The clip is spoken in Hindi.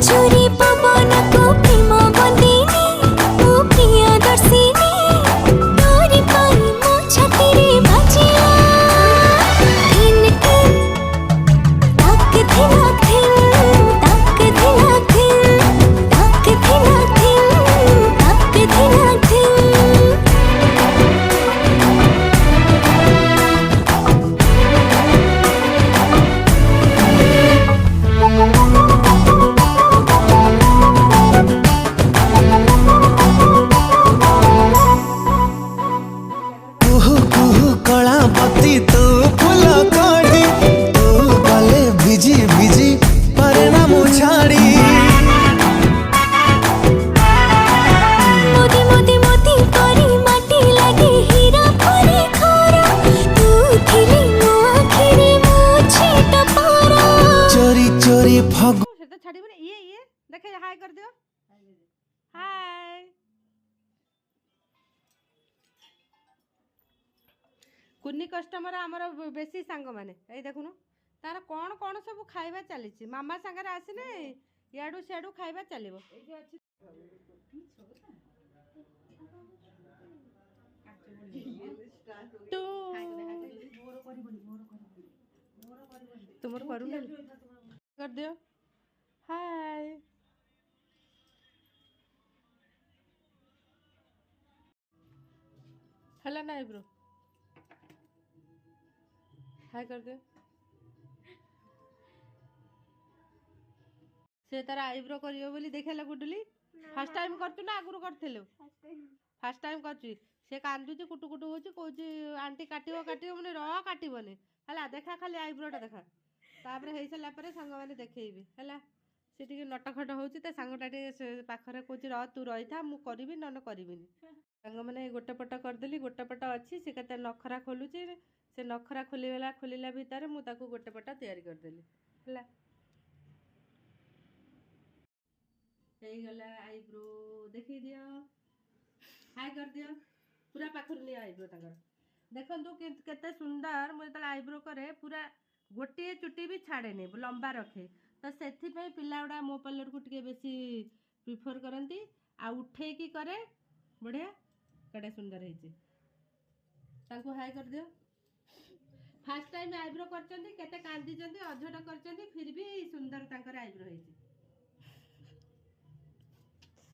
चोरी पवन को प्रेम बंदिनी ओ प्रियदर्शिनी तोरी पाई मो छाती रे बाजिला थिन थिन ताक थिना थिन ताक थिना थिन ताक थिना थिन ताक थिना थिन कुहू कुहू कला बत्ती तू फूल कढ़ी तू गले भिजी भिजी परे ना मुछाड़ी मोती मोती मोती परी माटी लागे हीरा परी खारा तू थिली मो आखिरे मो छेट पारा चोरी चोरी फग সেটা ছাড়িব না ইয়ে দেখে হাই করে দিও হাই কুন্নি কস্টমর আমার বেশি সাঙ্গ মানে এই দেখুন তার কোন কোন সব খাইবা চালিছি মামা সাঙ্গরে আসিনে ইয়াডু সেডু খাইবা চালিব তো তোমার করু না कर दियो हाय हला ना ब्रो हाय कर दियो से तार आईब्रो करियो बोली देखेला गुडुली फर्स्ट टाइम करतु ना आगुरु करथिलु फर्स्ट टाइम करछि से कांदुची कुटु कुटु होची कहूची आंटी काटिबो काटिबो मने र काटिबोनी हला देखा खाली आईब्रोटा देखा तापर हेई सला परे संग माने देखैबी हला से टिके नटखट होची ते संगटा टिके पाखरे कहूची र तू रहिथा मु करबी न करबिनी संग माने गोटे पट करदेली गोटे पट अछि से कते नखरा खोलुची से नखरा खोलिला भीतर मु ताको गोटे पट तैयारी करदेली हला हेई गला आईब्रो देखि दियो हाय कर दियो पूरा पाखर नि आईब्रो ताकर देखंतु केते सुंदर मु तला आईब्रो करे पूरा गोटे चुटी भी छाड़ेनी लंबा रखे तो से पिला गुड़ा मो पार्लर को टिके बेसी प्रिफर करती आ उठे की करे बढ़िया कड़े सुंदर है हाय कर दियो फास्ट टाइम आईब्रो करते केते कांदी अझट कर फिर भी सुंदर आईब्रो है